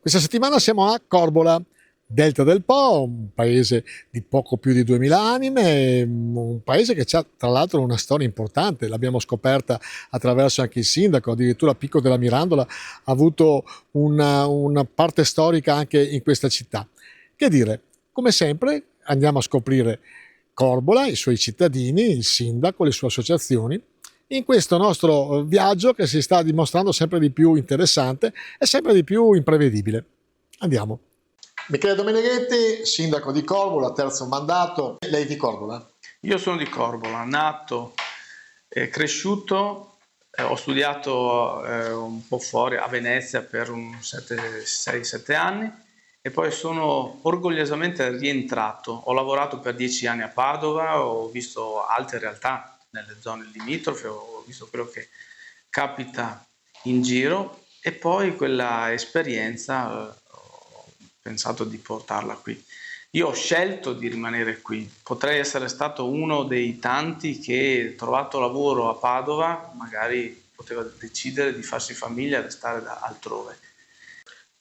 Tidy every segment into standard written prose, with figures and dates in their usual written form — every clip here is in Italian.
Questa settimana siamo a Corbola, Delta del Po, un paese di poco più di 2000 anime, un paese che ha tra l'altro una storia importante, l'abbiamo scoperta attraverso anche il sindaco, addirittura Pico della Mirandola ha avuto una parte storica anche in questa città. Che dire, come sempre andiamo a scoprire Corbola, i suoi cittadini, il sindaco, le sue associazioni, in questo nostro viaggio che si sta dimostrando sempre di più interessante e sempre di più imprevedibile. Andiamo. Michele Domeneghetti, sindaco di Corbola, terzo mandato. Lei di Corbola? Io sono di Corbola, nato e cresciuto, ho studiato un po' fuori a Venezia per 6-7 anni e poi sono orgogliosamente rientrato. Ho lavorato per 10 anni a Padova, ho visto altre realtà nelle zone limitrofe, ho visto quello che capita in giro e poi quella esperienza ho pensato di portarla qui. Io ho scelto di rimanere qui, potrei essere stato uno dei tanti che, trovato lavoro a Padova, magari poteva decidere di farsi famiglia e restare altrove.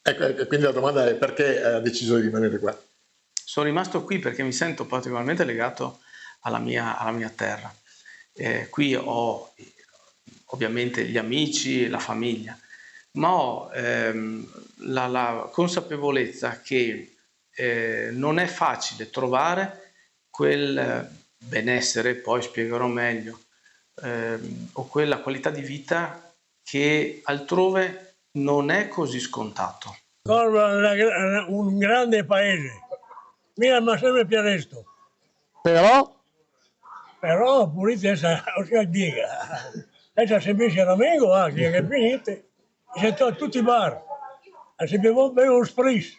Ecco, quindi la domanda è: perché ha deciso di rimanere qua? Sono rimasto qui perché mi sento particolarmente legato alla mia terra. Qui ho ovviamente gli amici, la famiglia, ma ho la consapevolezza che non è facile trovare quel benessere, poi spiegherò meglio, o quella qualità di vita che altrove non è così scontato. Corbola è un grande paese, mi ha sempre piaciuto. Però pulite essa diga. Essa se invece era amico anche, che finite. Sento tutti i bar. E se bevo un spritz.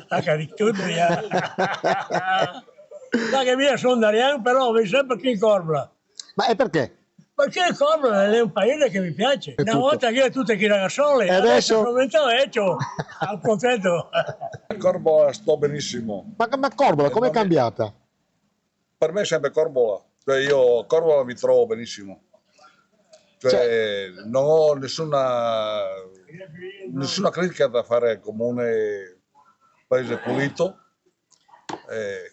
Stacca di tutto, ya. Da che via sono d'Ariano, però vi sempre qui in Corbola. Ma è perché? Perché Corbola è un paese che mi piace. Una volta che io tutte che ragazzole, adesso sono vecchio, al contento. Corbola sto benissimo. Ma Corbola com'è cambiata? Per me è sempre Corbola, cioè io Corbola mi trovo benissimo, cioè non ho nessuna critica da fare al comune, paese pulito,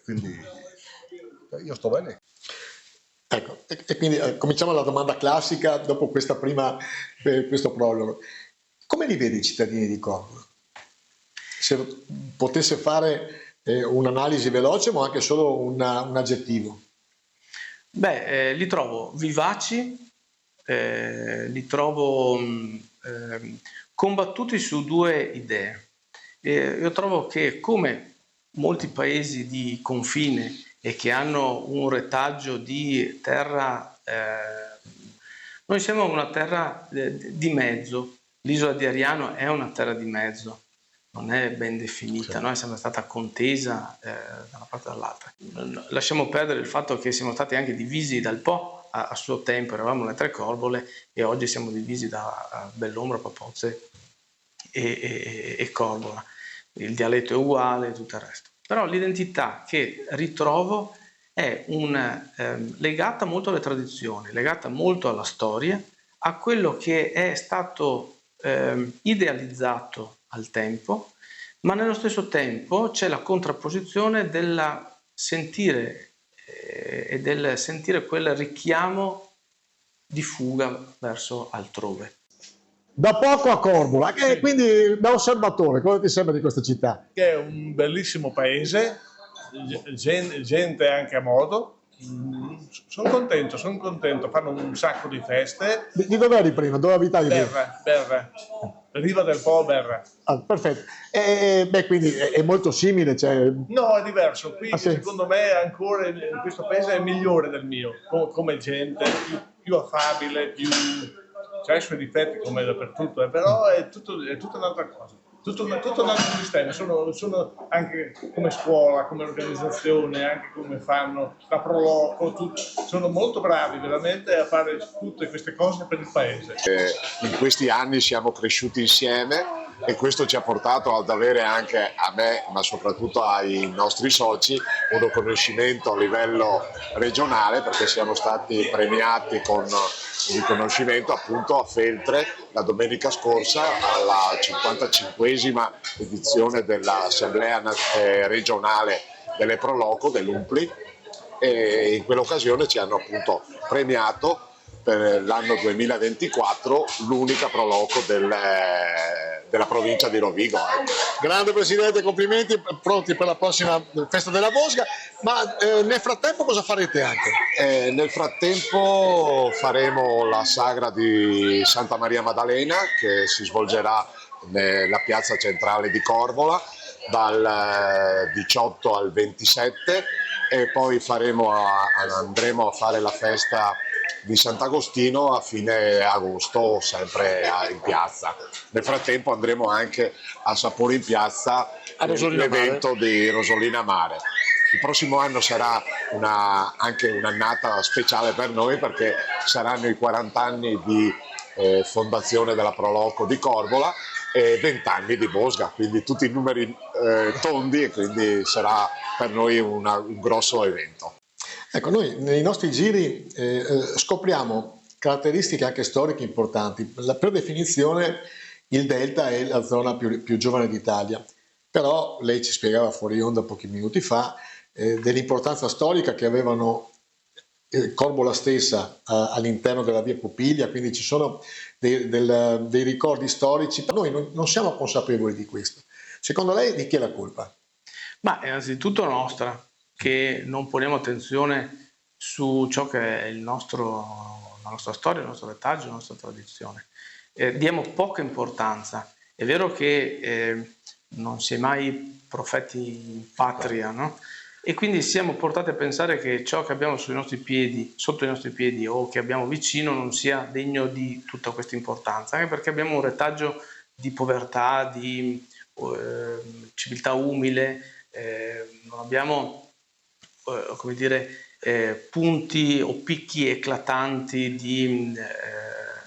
quindi io sto bene. Ecco, e quindi cominciamo la domanda classica dopo questo prologo. Come li vedi i cittadini di Corbola? Se potesse fare un'analisi veloce, ma anche solo un aggettivo. Li trovo vivaci, li trovo combattuti su due idee. Io trovo che, come molti paesi di confine e che hanno un retaggio di terra, noi siamo una terra di mezzo. L'isola di Ariano è una terra di mezzo, non è ben definita, no? È sempre stata contesa da una parte e dall'altra. Lasciamo perdere il fatto che siamo stati anche divisi dal Po a suo tempo, eravamo le tre Corbole e oggi siamo divisi da Bellombra, Papozze e Corbola. Il dialetto è uguale e tutto il resto. Però l'identità che ritrovo è legata molto alle tradizioni, legata molto alla storia, a quello che è stato idealizzato al tempo, ma nello stesso tempo c'è la contrapposizione del sentire e del sentire quel richiamo di fuga verso altrove. Da poco a Corbola, e quindi da osservatore, cosa ti sembra di questa città? Che è un bellissimo paese, gente anche a modo. Sono contento, fanno un sacco di feste. Di dove eri prima? Dove abitavi prima? Berra, Riva del Po, Berra. Ah, perfetto. Quindi è molto simile, cioè... No, è diverso. Qui sì. Secondo me ancora questo paese è migliore del mio, come gente, più affabile, c'ha i suoi difetti come dappertutto, però è tutta un'altra cosa. Tutto un altro sistema, sono anche come scuola, come organizzazione, anche come fanno la Proloco, sono molto bravi veramente a fare tutte queste cose per il paese. In questi anni siamo cresciuti insieme e questo ci ha portato ad avere anche a me, ma soprattutto ai nostri soci, un riconoscimento a livello regionale, perché siamo stati premiati con un riconoscimento appunto a Feltre la domenica scorsa alla 55esima edizione dell'Assemblea regionale delle Pro Loco dell'Umpli, e in quell'occasione ci hanno appunto premiato per l'anno 2024 l'unica Pro Loco della provincia di Rovigo. Grande Presidente, complimenti, pronti per la prossima festa della Mosca, ma nel frattempo cosa farete anche? Nel frattempo faremo la sagra di Santa Maria Maddalena che si svolgerà nella piazza centrale di Corvola dal 18 al 27, e poi andremo a fare la festa di Sant'Agostino a fine agosto, sempre in piazza. Nel frattempo andremo anche a Sapore in piazza l'evento di Rosolina Mare. Il prossimo anno sarà anche un'annata speciale per noi, perché saranno i 40 anni di fondazione della Pro Loco di Corvola e 20 anni di Mosca, quindi tutti i numeri tondi, e quindi sarà per noi un grosso evento. Ecco, noi nei nostri giri scopriamo caratteristiche anche storiche importanti. Per definizione il Delta è la zona più giovane d'Italia, però lei ci spiegava fuori onda pochi minuti fa dell'importanza storica che avevano Corbola stessa all'interno della via Pupiglia, quindi ci sono dei ricordi storici. Noi non siamo consapevoli di questo. Secondo lei di chi è la colpa? Ma innanzitutto nostra, che non poniamo attenzione su ciò che è la nostra storia, il nostro retaggio, la nostra tradizione. Diamo poca importanza. È vero che non si è mai profeti in patria, no? E quindi siamo portati a pensare che ciò che abbiamo sui nostri piedi, sotto i nostri piedi, o che abbiamo vicino non sia degno di tutta questa importanza, anche perché abbiamo un retaggio di povertà, di civiltà umile, non abbiamo come dire, punti o picchi eclatanti di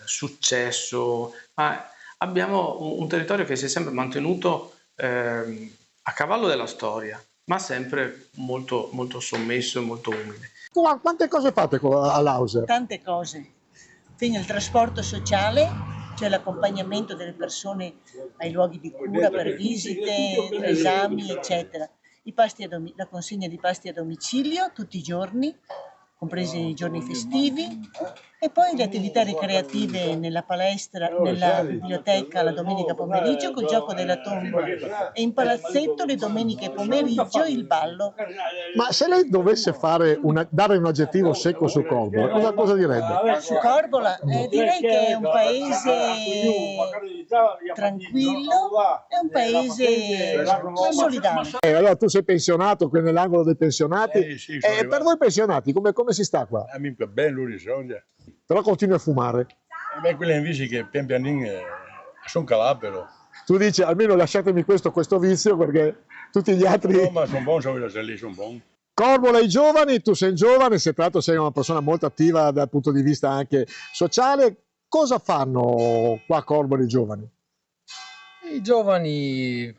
successo, ma abbiamo un territorio che si è sempre mantenuto a cavallo della storia, ma sempre molto, molto sommesso e molto umile. Quante cose fate all'Auser? Tante cose. Quindi il trasporto sociale, cioè l'accompagnamento delle persone ai luoghi di cura per visite, esami, eccetera. La consegna di pasti a domicilio tutti i giorni, compresi i giorni festivi, e poi le attività ricreative nella palestra, nella biblioteca la domenica pomeriggio col gioco della tombola, e in palazzetto le domeniche pomeriggio il ballo. Ma se lei dovesse dare un aggettivo secco su Corbola, cosa direbbe? Su Corbola direi che è un paese tranquillo, è un paese solidale. Allora tu sei pensionato, qui nell'angolo dei pensionati, sì, per voi pensionati come si sta qua? Mica bello di soldi. Però continui a fumare. Quelle invece che pian pianino sono calabro. Tu dici almeno lasciatemi questo vizio, perché tutti gli altri... No, ma sono buoni, sono buoni. Corbola ai giovani, tu sei giovane, se tra l'altro sei una persona molto attiva dal punto di vista anche sociale. Cosa fanno qua a Corbola i giovani? I giovani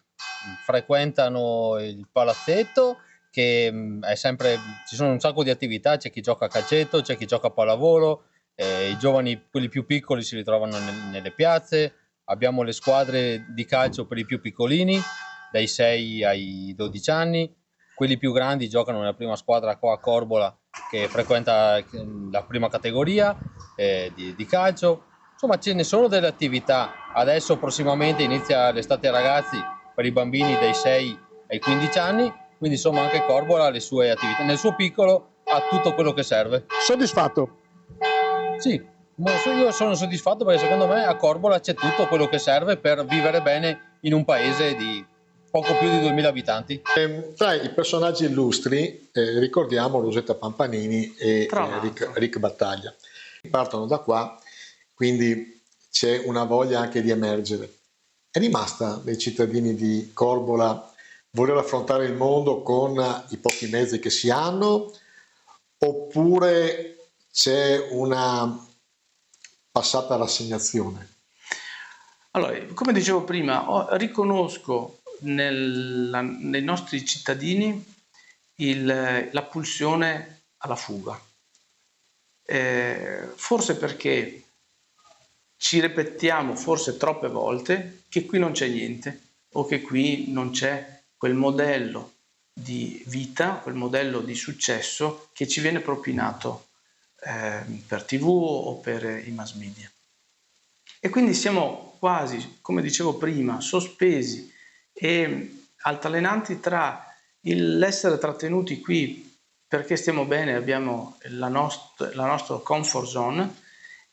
frequentano il palazzetto, che è sempre, ci sono un sacco di attività, c'è chi gioca a calcetto, c'è chi gioca a pallavolo, i giovani, quelli più piccoli, si ritrovano nelle piazze, abbiamo le squadre di calcio per i più piccolini, dai 6 ai 12 anni, quelli più grandi giocano nella prima squadra qua a Corbola, che frequenta la prima categoria di calcio. Insomma, ce ne sono delle attività. Adesso prossimamente inizia l'estate ragazzi per i bambini dai 6 ai 15 anni, quindi insomma anche Corbola ha le sue attività. Nel suo piccolo ha tutto quello che serve. Soddisfatto? Sì, io sono soddisfatto perché secondo me a Corbola c'è tutto quello che serve per vivere bene in un paese di poco più di 2000 abitanti. Tra i personaggi illustri ricordiamo Rosetta Pampanini e Rick Battaglia. Partono da qua, quindi c'è una voglia anche di emergere. È rimasta dei cittadini di Corbola voler affrontare il mondo con i pochi mezzi che si hanno, oppure c'è una passata rassegnazione? Allora, come dicevo prima, riconosco nei nostri cittadini la pulsione alla fuga. forse perché ci ripetiamo forse troppe volte che qui non c'è niente o che qui non c'è quel modello di vita, quel modello di successo che ci viene propinato per TV o per i mass media. E quindi siamo quasi, come dicevo prima, sospesi e altalenanti tra l'essere trattenuti qui perché stiamo bene, abbiamo la nostra comfort zone,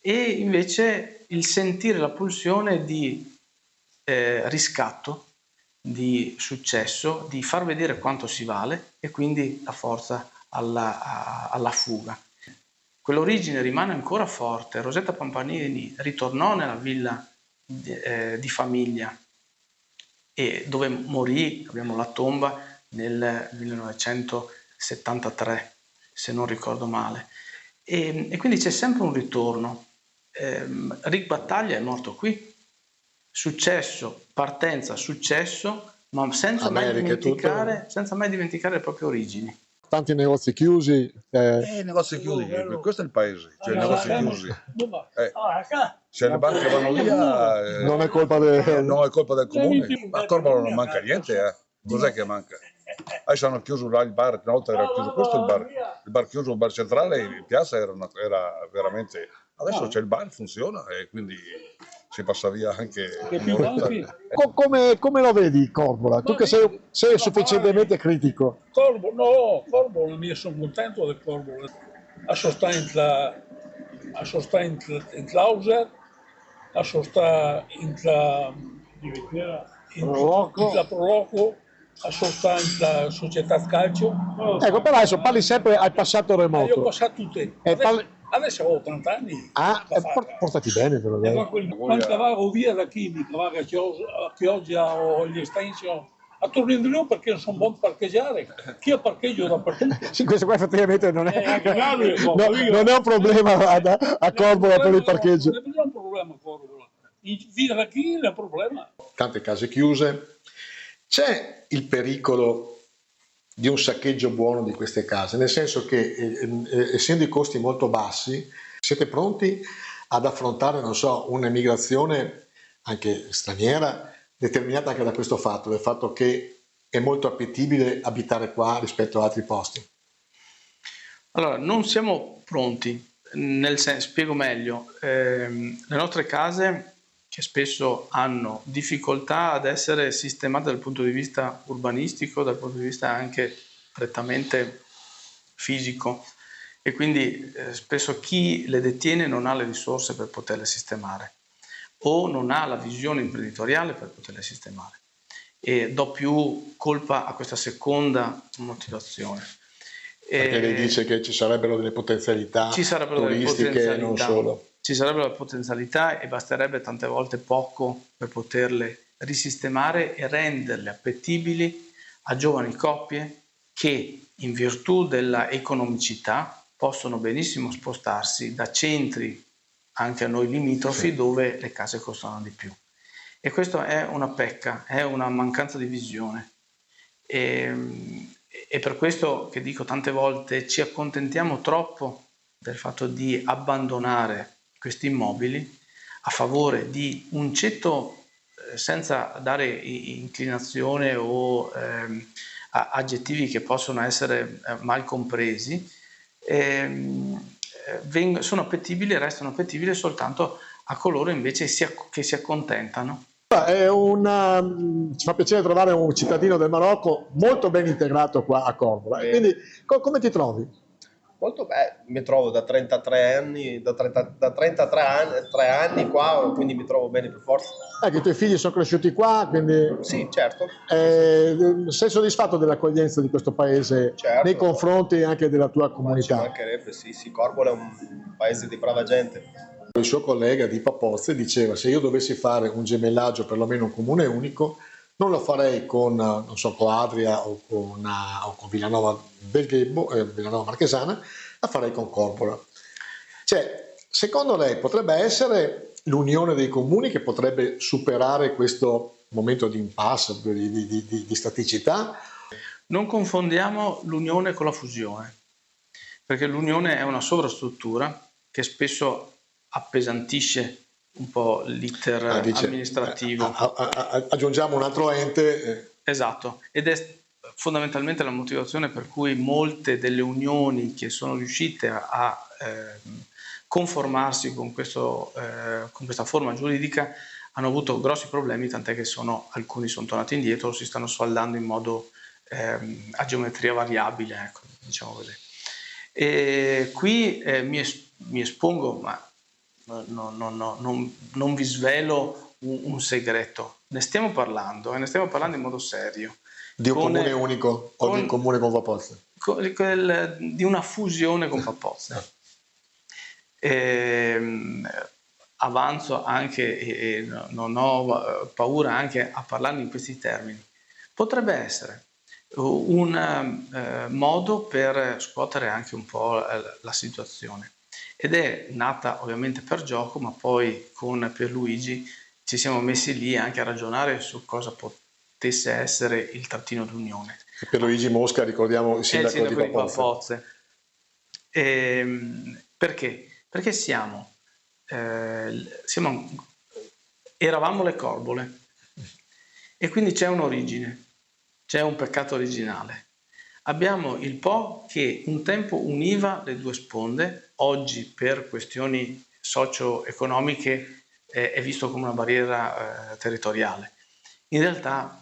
e invece il sentire la pulsione di riscatto, di successo, di far vedere quanto si vale e quindi la forza alla fuga. Quell'origine rimane ancora forte. Rosetta Pampanini ritornò nella villa di famiglia e dove morì, abbiamo la tomba, nel 1973, se non ricordo male. E quindi c'è sempre un ritorno. Rick Battaglia è morto qui. Successo, partenza, successo, ma senza mai dimenticare le proprie origini. Tanti negozi chiusi. I negozi chiusi, questo è il paese, cioè i negozi chiusi. Se le banche vanno via, Non è colpa del... non è colpa del comune. A Corvolo non manca niente, Cos'è che manca? Adesso hanno chiuso là il bar, una volta era chiuso questo il bar chiuso, il bar centrale in piazza era veramente... Adesso c'è il bar, funziona e quindi si passa via anche un'oretta. Come lo vedi Corvola? Tu che sei sufficientemente critico. Corvola, mi sono contento del Corvola. Sta in Klauser, sta in Proloco, sta in società calcio. Ecco, però adesso parli sempre al passato Io ho remoto. passato tutte. Adesso ho 30 anni. Portati bene però. Quando vado via da qui, mi va a Chioggia o gli Extension, a Torino perché non sono buon parcheggiare. Chi ha parcheggio dappertutto? Sì, questo qua effettivamente non è un problema a Corvola per il parcheggio. Non è un problema a Corvola. Via da qui è un problema. Tante case chiuse. C'è il pericolo di un saccheggio buono di queste case, nel senso che essendo i costi molto bassi, siete pronti ad affrontare, non so, un'emigrazione anche straniera, determinata anche da questo fatto, del fatto che è molto appetibile abitare qua rispetto a altri posti? Allora, non siamo pronti, nel senso, spiego meglio, le nostre case che spesso hanno difficoltà ad essere sistemate dal punto di vista urbanistico, dal punto di vista anche prettamente fisico, e quindi spesso chi le detiene non ha le risorse per poterle sistemare o non ha la visione imprenditoriale per poterle sistemare, e do più colpa a questa seconda motivazione. Perché lei dice che ci sarebbero delle potenzialità turistiche e non solo. Ci sarebbe la potenzialità e basterebbe tante volte poco per poterle risistemare e renderle appetibili a giovani coppie che, in virtù della economicità, possono benissimo spostarsi da centri anche a noi limitrofi dove le case costano di più. E questo è una pecca, è una mancanza di visione. E per questo che dico tante volte ci accontentiamo troppo del fatto di abbandonare questi immobili a favore di un ceto, senza dare inclinazione o aggettivi che possono essere mal compresi, sono appetibili e restano appetibili soltanto a coloro invece che si accontentano. Ci fa piacere trovare un cittadino del Marocco molto ben integrato qua a Corvola. Quindi come ti trovi? Molto bene, mi trovo da 33 anni, da 33 anni qua, quindi mi trovo bene per forza. Che i tuoi figli sono cresciuti qua, quindi... Sì, certo. Sei soddisfatto dell'accoglienza di questo paese, certo, nei confronti anche della tua comunità? Ci mancherebbe, sì, Corvola è un paese di brava gente. Il suo collega di Papozze diceva: se io dovessi fare un gemellaggio, perlomeno un comune unico, non lo farei con, non so, Coadria o con Villanova del Ghebbo, Villanova Marchesana, la farei con Corvola. Cioè, secondo lei potrebbe essere l'unione dei comuni che potrebbe superare questo momento di impasse, di staticità? Non confondiamo l'unione con la fusione, perché l'unione è una sovrastruttura che spesso appesantisce un po' l'iter amministrativo. Aggiungiamo un altro ente. Esatto, ed è fondamentalmente la motivazione per cui molte delle unioni che sono riuscite a conformarsi con questa forma giuridica hanno avuto grossi problemi, tant'è che alcuni sono tornati indietro, si stanno sfaldando in modo a geometria variabile, ecco, diciamo così. E qui mi espongo, ma non vi svelo un segreto. Ne stiamo parlando, e ne stiamo parlando in modo serio. Di un comune unico o di un comune con Vapozze? Di una fusione con Vapozze. Avanzo anche, e non ho paura anche a parlarne in questi termini. Potrebbe essere un modo per scuotere anche un po' la situazione, ed è nata ovviamente per gioco, ma poi con Pierluigi ci siamo messi lì anche a ragionare su cosa potesse essere il trattino d'unione. Pierluigi Mosca, ricordiamo, il sindaco di Vapozze. Perché? Perché eravamo le Corbole, e quindi c'è un'origine, c'è un peccato originale. Abbiamo il Po che un tempo univa le due sponde, oggi per questioni socio-economiche è visto come una barriera territoriale. In realtà,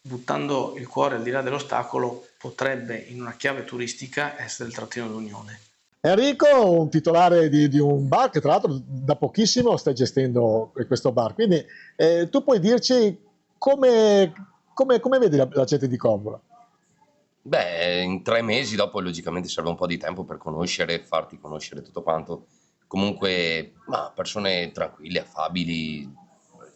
buttando il cuore al di là dell'ostacolo, potrebbe in una chiave turistica essere il trattino d'unione. Enrico, un titolare di un bar che tra l'altro da pochissimo stai gestendo questo bar, quindi tu puoi dirci come vedi la gente di Corbola? Beh, in 3 mesi dopo logicamente serve un po' di tempo per farti conoscere tutto quanto. Comunque, persone tranquille, affabili,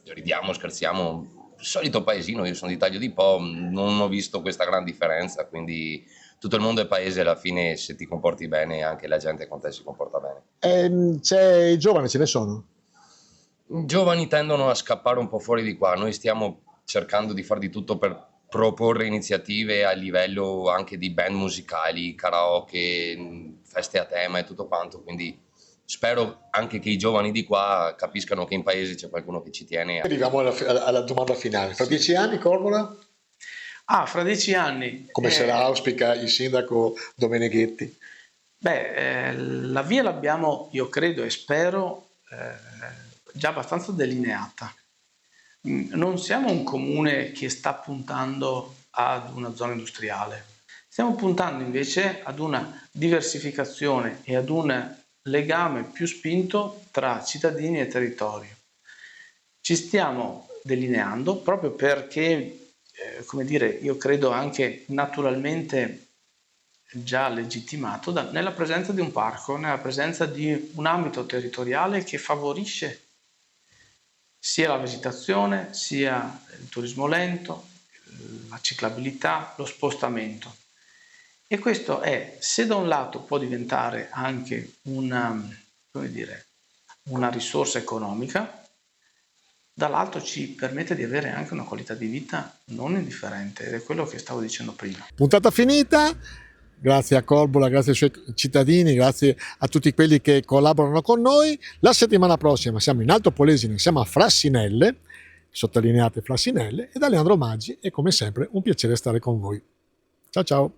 ridiamo, scherziamo, solito paesino, io sono di Taglio di Po, non ho visto questa gran differenza, quindi tutto il mondo è paese, alla fine se ti comporti bene anche la gente con te si comporta bene. I giovani ce ne sono? I giovani tendono a scappare un po' fuori di qua, noi stiamo cercando di far di tutto per proporre iniziative a livello anche di band musicali, karaoke, feste a tema e tutto quanto, quindi spero anche che i giovani di qua capiscano che in paese c'è qualcuno che ci tiene. Arriviamo alla domanda finale. Fra 10 anni Corbola? Fra 10 anni. Come se la auspica il sindaco Domeneghetti? La via l'abbiamo, io credo e spero, già abbastanza delineata. Non siamo un comune che sta puntando ad una zona industriale, stiamo puntando invece ad una diversificazione e ad un legame più spinto tra cittadini e territorio. Ci stiamo delineando proprio perché, io credo anche naturalmente già legittimato nella presenza di un parco, nella presenza di un ambito territoriale che favorisce sia la vegetazione, sia il turismo lento, la ciclabilità, lo spostamento. E questo se da un lato può diventare anche una risorsa economica, dall'altro ci permette di avere anche una qualità di vita non indifferente, ed è quello che stavo dicendo prima. Puntata finita. Grazie a Corbola, grazie ai suoi cittadini, grazie a tutti quelli che collaborano con noi. La settimana prossima siamo in Alto Polesine, siamo a Frassinelle, sottolineate Frassinelle, e da Leandro Maggi è come sempre un piacere stare con voi. Ciao ciao!